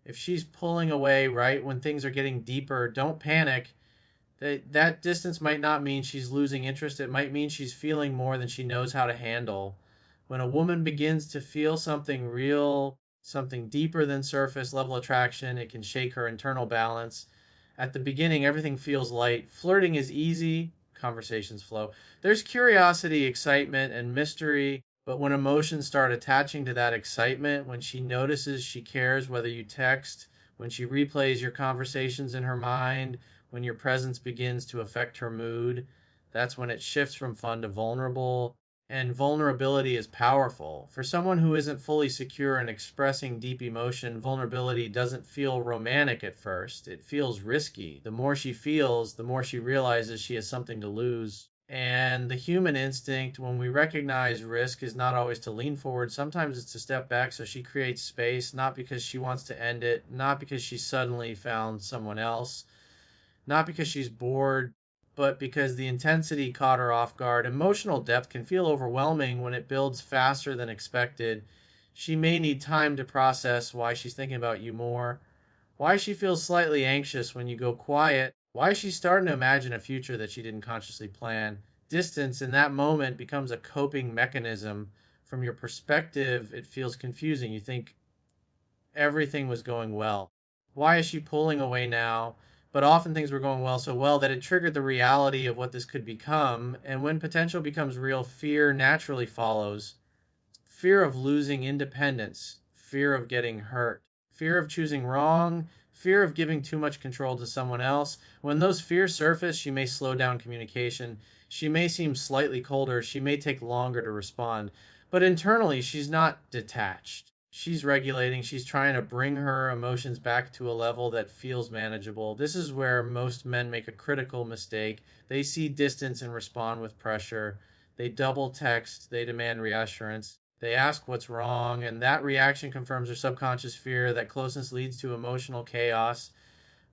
If she's pulling away right when things are getting deeper, don't panic. That distance might not mean she's losing interest. It might mean she's feeling more than she knows how to handle. When a woman begins to feel something real, something deeper than surface level attraction, it can shake her internal balance. At the beginning, everything feels light. Flirting is easy, conversations flow. There's curiosity, excitement, and mystery. But when emotions start attaching to that excitement, when she notices she cares whether you text, when she replays your conversations in her mind, when your presence begins to affect her mood, that's when it shifts from fun to vulnerable. And vulnerability is powerful. For someone who isn't fully secure in expressing deep emotion, vulnerability doesn't feel romantic at first. It feels risky. The more she feels, the more she realizes she has something to lose. And the human instinct, when we recognize risk, is not always to lean forward. Sometimes it's to step back. So she creates space, not because she wants to end it, not because she suddenly found someone else, not because she's bored, but because the intensity caught her off guard. Emotional depth can feel overwhelming when it builds faster than expected. She may need time to process why she's thinking about you more, why she feels slightly anxious when you go quiet, why she's starting to imagine a future that she didn't consciously plan. Distance in that moment becomes a coping mechanism. From your perspective, it feels confusing. You think everything was going well. Why is she pulling away now? But often things were going well, so well that it triggered the reality of what this could become. And when potential becomes real, fear naturally follows. Fear of losing independence, fear of getting hurt, fear of choosing wrong, fear of giving too much control to someone else. When those fears surface, she may slow down communication. She may seem slightly colder. She may take longer to respond. But internally, she's not detached. She's regulating. She's trying to bring her emotions back to a level that feels manageable. This is where most men make a critical mistake. They see distance and respond with pressure. They double text. They demand reassurance. They ask what's wrong, and that reaction confirms their subconscious fear that closeness leads to emotional chaos.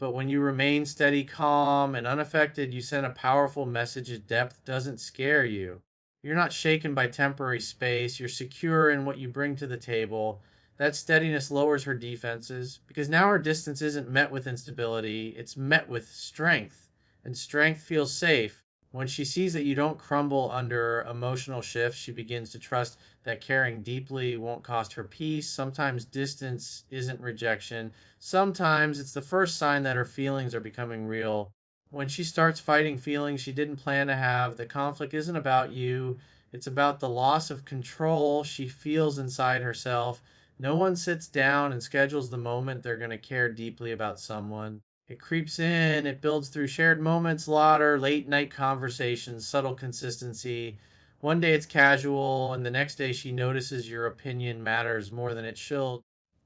But when you remain steady, calm, and unaffected, you send a powerful message that depth doesn't scare you. You're not shaken by temporary space. You're secure in what you bring to the table. That steadiness lowers her defenses because now her distance isn't met with instability, it's met with strength. And strength feels safe. When she sees that you don't crumble under emotional shifts, she begins to trust that caring deeply won't cost her peace. Sometimes distance isn't rejection. Sometimes it's the first sign that her feelings are becoming real. When she starts fighting feelings she didn't plan to have, the conflict isn't about you, it's about the loss of control she feels inside herself. No one sits down and schedules the moment they're going to care deeply about someone. It creeps in, it builds through shared moments, laughter, late night conversations, subtle consistency. One day it's casual, and the next day she notices your opinion matters more than it should.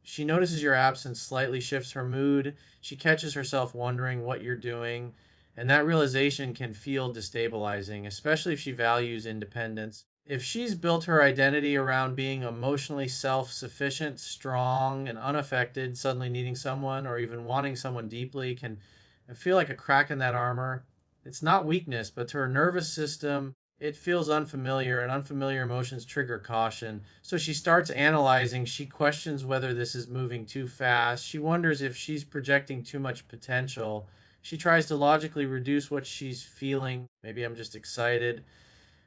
She notices your absence slightly shifts her mood. She catches herself wondering what you're doing. And that realization can feel destabilizing, especially if she values independence. If she's built her identity around being emotionally self sufficient, strong, and unaffected, suddenly needing someone or even wanting someone deeply can feel like a crack in that armor. It's not weakness, but to her nervous system, it feels unfamiliar, and unfamiliar emotions trigger caution. So she starts analyzing. She questions whether this is moving too fast. She wonders if she's projecting too much potential. She tries to logically reduce what she's feeling. Maybe I'm just excited.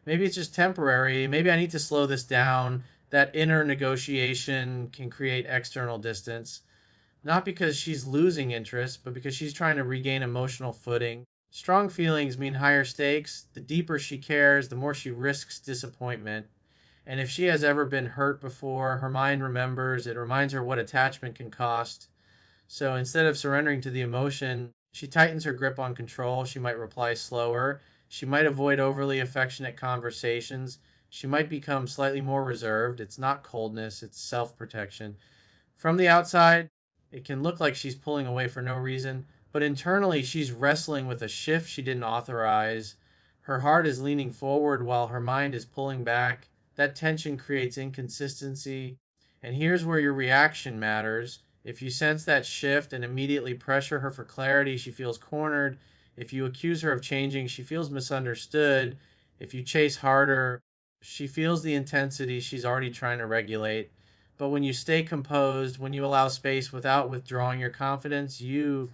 Maybe it's just temporary. Maybe I need to slow this down. That inner negotiation can create external distance, not because she's losing interest, but because she's trying to regain emotional footing. Strong feelings mean higher stakes. The deeper she cares, the more she risks disappointment. And if she has ever been hurt before, her mind remembers. It reminds her what attachment can cost. So instead of surrendering to the emotion, she tightens her grip on control. She might reply slower. She might avoid overly affectionate conversations. She might become slightly more reserved. It's not coldness, it's self protection. From the outside, it can look like she's pulling away for no reason, but internally, she's wrestling with a shift she didn't authorize. Her heart is leaning forward while her mind is pulling back. That tension creates inconsistency. And here's where your reaction matters. If you sense that shift and immediately pressure her for clarity, she feels cornered. If you accuse her of changing, she feels misunderstood. If you chase harder, she feels the intensity she's already trying to regulate. But when you stay composed, when you allow space without withdrawing your confidence, you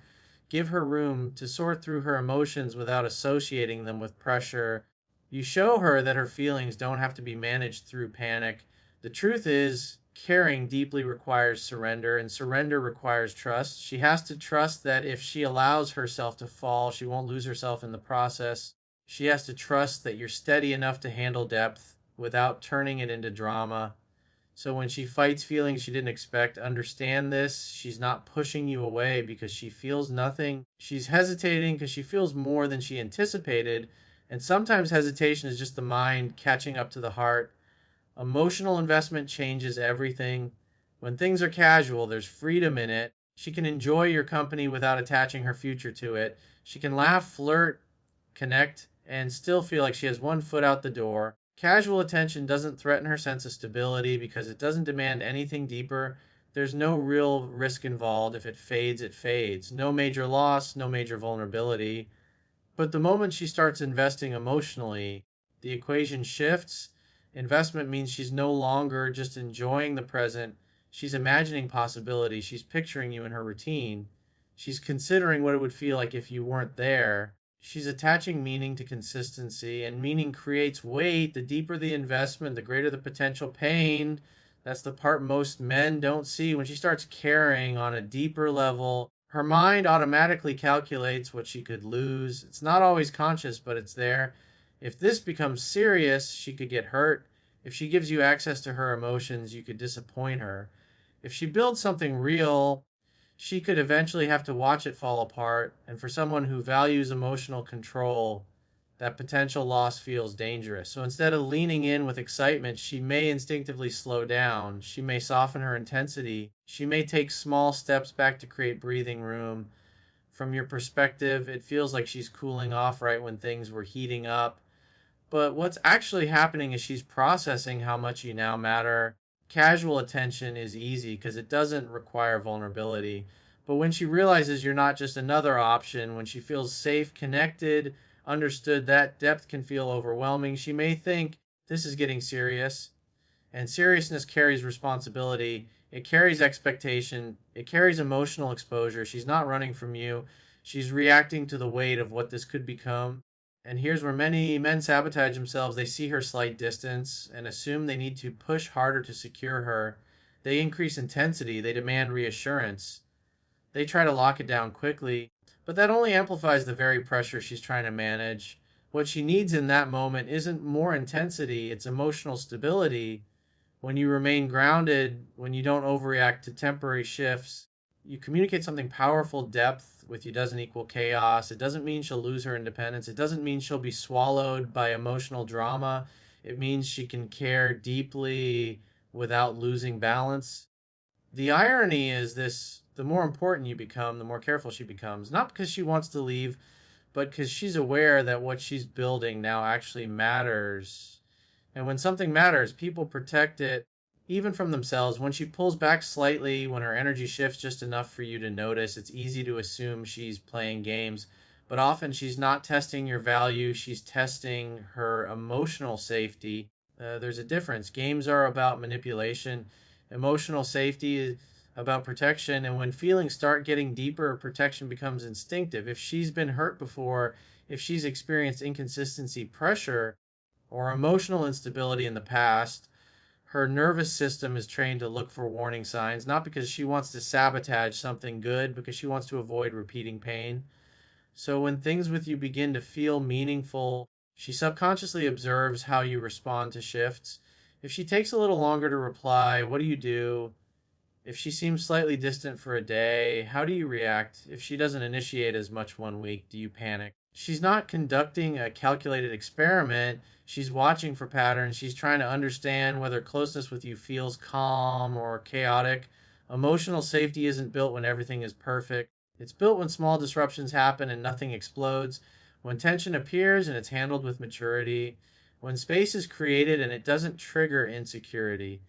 give her room to sort through her emotions without associating them with pressure. You show her that her feelings don't have to be managed through panic. The truth is, caring deeply requires surrender, and surrender requires trust. She has to trust that if she allows herself to fall, she won't lose herself in the process. She has to trust that you're steady enough to handle depth without turning it into drama. So when she fights feelings she didn't expect, understand this. She's not pushing you away because she feels nothing. She's hesitating because she feels more than she anticipated. And sometimes hesitation is just the mind catching up to the heart. Emotional investment changes everything. When things are casual, there's freedom in it. She can enjoy your company without attaching her future to it. She can laugh, flirt, connect, and still feel like she has one foot out the door. Casual attention doesn't threaten her sense of stability because it doesn't demand anything deeper. There's no real risk involved. If it fades, it fades. No major loss, no major vulnerability. But the moment she starts investing emotionally, the equation shifts. Investment means she's no longer just enjoying the present, she's imagining possibilities, she's picturing you in her routine, she's considering what it would feel like if you weren't there. She's attaching meaning to consistency, and meaning creates weight. The deeper the investment, the greater the potential pain. That's the part most men don't see. When she starts caring on a deeper level, her mind automatically calculates what she could lose. It's not always conscious, but it's there. If this becomes serious, she could get hurt. If she gives you access to her emotions, you could disappoint her. If she builds something real, she could eventually have to watch it fall apart. And for someone who values emotional control, that potential loss feels dangerous. So instead of leaning in with excitement, she may instinctively slow down. She may soften her intensity. She may take small steps back to create breathing room. From your perspective, it feels like she's cooling off right when things were heating up. But what's actually happening is she's processing how much you now matter. Casual attention is easy because it doesn't require vulnerability. But when she realizes you're not just another option, when she feels safe, connected, understood, that depth can feel overwhelming. She may think this is getting serious. And seriousness carries responsibility, it carries expectation, it carries emotional exposure. She's not running from you, she's reacting to the weight of what this could become. And here's where many men sabotage themselves. They see her slight distance and assume they need to push harder to secure her. They increase intensity, they demand reassurance, they try to lock it down quickly. But that only amplifies the very pressure she's trying to manage. What she needs in that moment isn't more intensity, it's emotional stability. When you remain grounded, when you don't overreact to temporary shifts, you communicate something powerful. Depth with you doesn't equal chaos. It doesn't mean she'll lose her independence. It doesn't mean she'll be swallowed by emotional drama. It means she can care deeply without losing balance. The irony is this: the more important you become, the more careful she becomes. Not because she wants to leave, but because she's aware that what she's building now actually matters. And when something matters, people protect it, even from themselves. When she pulls back slightly, when her energy shifts just enough for you to notice, it's easy to assume she's playing games. But often she's not testing your value, she's testing her emotional safety. There's a difference. Games are about manipulation, emotional safety is about protection. And when feelings start getting deeper, protection becomes instinctive. If she's been hurt before, if she's experienced inconsistency, pressure, or emotional instability in the past, her nervous system is trained to look for warning signs, not because she wants to sabotage something good, because she wants to avoid repeating pain. So when things with you begin to feel meaningful, she subconsciously observes how you respond to shifts. If she takes a little longer to reply, what do you do? If she seems slightly distant for a day, how do you react? If she doesn't initiate as much one week, do you panic? She's not conducting a calculated experiment. She's watching for patterns. She's trying to understand whether closeness with you feels calm or chaotic. Emotional safety isn't built when everything is perfect. It's built when small disruptions happen and nothing explodes. When tension appears and it's handled with maturity. When space is created and it doesn't trigger insecurity.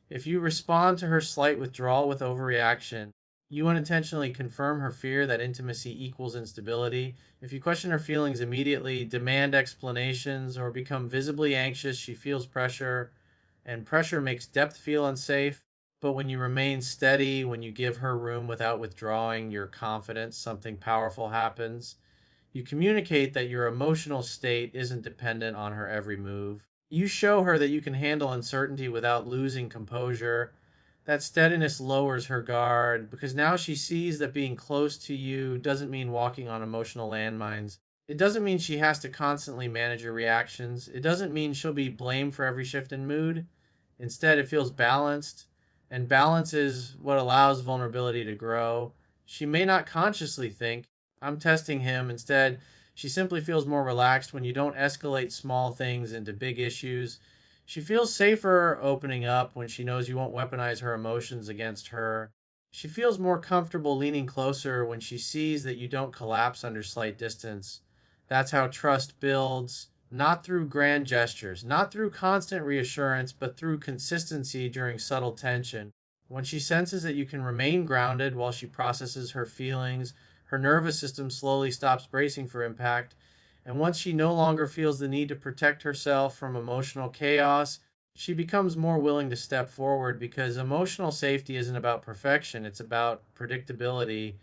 If you respond to her slight withdrawal with overreaction, you unintentionally confirm her fear that intimacy equals instability. If you question her feelings immediately, demand explanations, or become visibly anxious, she feels pressure, and pressure makes depth feel unsafe. But when you remain steady, when you give her room without withdrawing your confidence, something powerful happens. You communicate that your emotional state isn't dependent on her every move. You show her that you can handle uncertainty without losing composure. That steadiness lowers her guard because now she sees that being close to you doesn't mean walking on emotional landmines. It doesn't mean she has to constantly manage your reactions. It doesn't mean she'll be blamed for every shift in mood. Instead, it feels balanced, and balance is what allows vulnerability to grow. She may not consciously think, I'm testing him. Instead, she simply feels more relaxed when you don't escalate small things into big issues. She feels safer opening up when she knows you won't weaponize her emotions against her. She feels more comfortable leaning closer when she sees that you don't collapse under slight distance. That's how trust builds, not through grand gestures, not through constant reassurance, but through consistency during subtle tension. When she senses that you can remain grounded while she processes her feelings, her nervous system slowly stops bracing for impact. And once she no longer feels the need to protect herself from emotional chaos, she becomes more willing to step forward because emotional safety isn't about perfection, it's about predictability.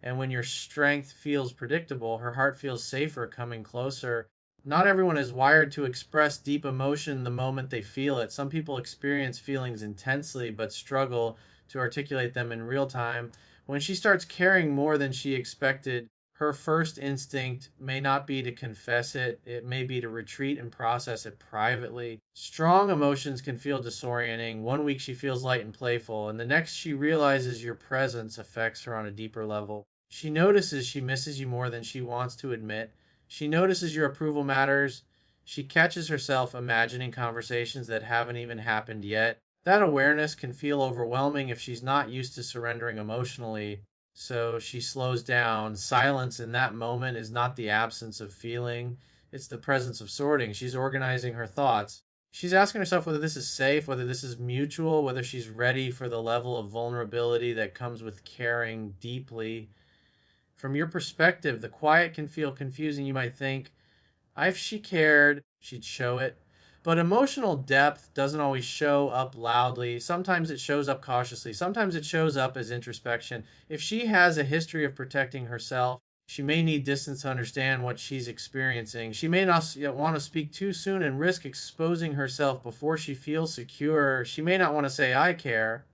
And when your strength feels predictable, her heart feels safer coming closer. Not everyone is wired to express deep emotion the moment they feel it. Some people experience feelings intensely but struggle to articulate them in real time. When she starts caring more than she expected, her first instinct may not be to confess it, it may be to retreat and process it privately. Strong emotions can feel disorienting. One week she feels light and playful, and the next she realizes your presence affects her on a deeper level. She notices she misses you more than she wants to admit. She notices your approval matters. She catches herself imagining conversations that haven't even happened yet. That awareness can feel overwhelming if she's not used to surrendering emotionally. So she slows down. Silence in that moment is not the absence of feeling, it's the presence of sorting. She's organizing her thoughts. She's asking herself whether this is safe, whether this is mutual, whether she's ready for the level of vulnerability that comes with caring deeply. From your perspective, the quiet can feel confusing. You might think, if she cared, she'd show it. But emotional depth doesn't always show up loudly. Sometimes it shows up cautiously. Sometimes it shows up as introspection. If she has a history of protecting herself, she may need distance to understand what she's experiencing. She may not want to speak too soon and risk exposing herself before she feels secure. She may not want to say, I care,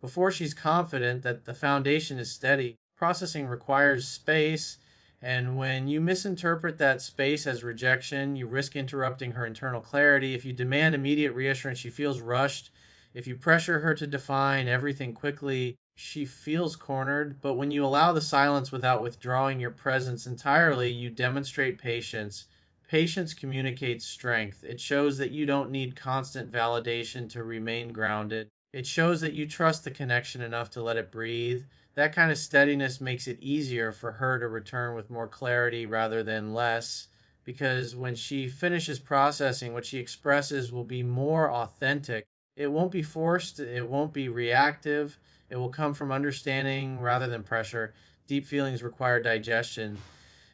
before she's confident that the foundation is steady. Processing requires space, and when you misinterpret that space as rejection, you risk interrupting her internal clarity. If you demand immediate reassurance, she feels rushed. If you pressure her to define everything quickly, she feels cornered. But when you allow the silence without withdrawing your presence entirely, you demonstrate patience. Patience communicates strength. It shows that you don't need constant validation to remain grounded. It shows that you trust the connection enough to let it breathe. That kind of steadiness makes it easier for her to return with more clarity rather than less, because when she finishes processing, what she expresses will be more authentic. It won't be forced, it won't be reactive, it will come from understanding rather than pressure. Deep feelings require digestion.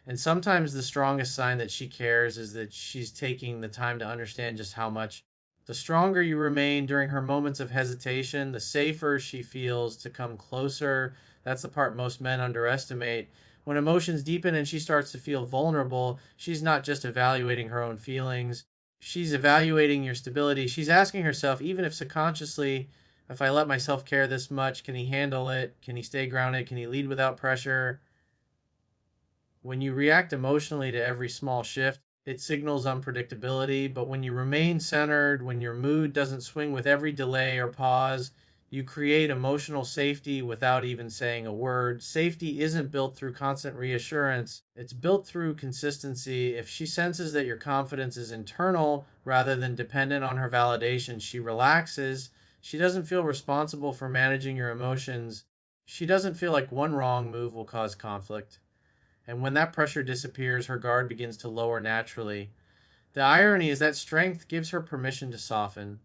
And sometimes the strongest sign that she cares is that she's taking the time to understand just how much. The stronger you remain during her moments of hesitation, the safer she feels to come closer. That's the part most men underestimate. When emotions deepen and she starts to feel vulnerable, she's not just evaluating her own feelings, she's evaluating your stability. She's asking herself, even if subconsciously, if I let myself care this much, can he handle it? Can he stay grounded? Can he lead without pressure? When you react emotionally to every small shift, it signals unpredictability. But when you remain centered, when your mood doesn't swing with every delay or pause, you create emotional safety without even saying a word. Safety isn't built through constant reassurance, it's built through consistency. If she senses that your confidence is internal rather than dependent on her validation, she relaxes. She doesn't feel responsible for managing your emotions. She doesn't feel like one wrong move will cause conflict. And when that pressure disappears, her guard begins to lower naturally. The irony is that strength gives her permission to soften.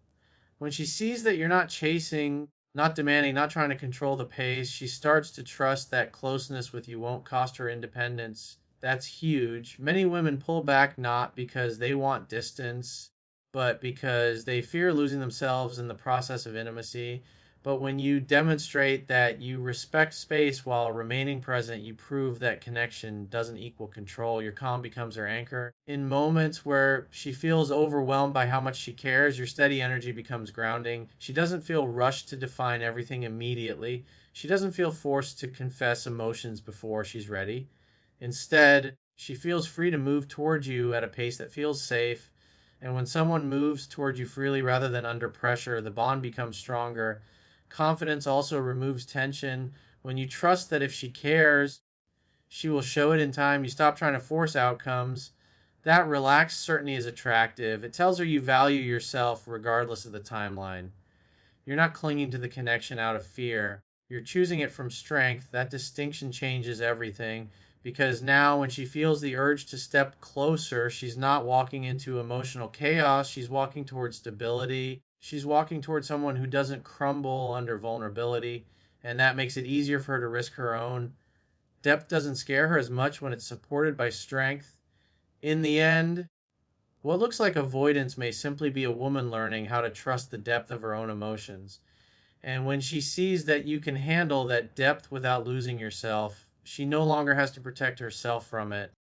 When she sees that you're not chasing, not demanding, not trying to control the pace, she starts to trust that closeness with you won't cost her independence. That's huge. Many women pull back not because they want distance, but because they fear losing themselves in the process of intimacy. But when you demonstrate that you respect space while remaining present, you prove that connection doesn't equal control. Your calm becomes her anchor. In moments where she feels overwhelmed by how much she cares, your steady energy becomes grounding. She doesn't feel rushed to define everything immediately. She doesn't feel forced to confess emotions before she's ready. Instead, she feels free to move towards you at a pace that feels safe. And when someone moves towards you freely rather than under pressure, the bond becomes stronger. Confidence also removes tension. When you trust that if she cares, she will show it in time, you stop trying to force outcomes. That relaxed certainty is attractive. It tells her you value yourself regardless of the timeline. You're not clinging to the connection out of fear. You're choosing it from strength. That distinction changes everything because now, when she feels the urge to step closer, she's not walking into emotional chaos. She's walking towards stability. She's walking towards someone who doesn't crumble under vulnerability. And that makes it easier for her to risk her own. Depth doesn't scare her as much when it's supported by strength. In the end, what looks like avoidance may simply be a woman learning how to trust the depth of her own emotions. And when she sees that you can handle that depth without losing yourself, she no longer has to protect herself from it.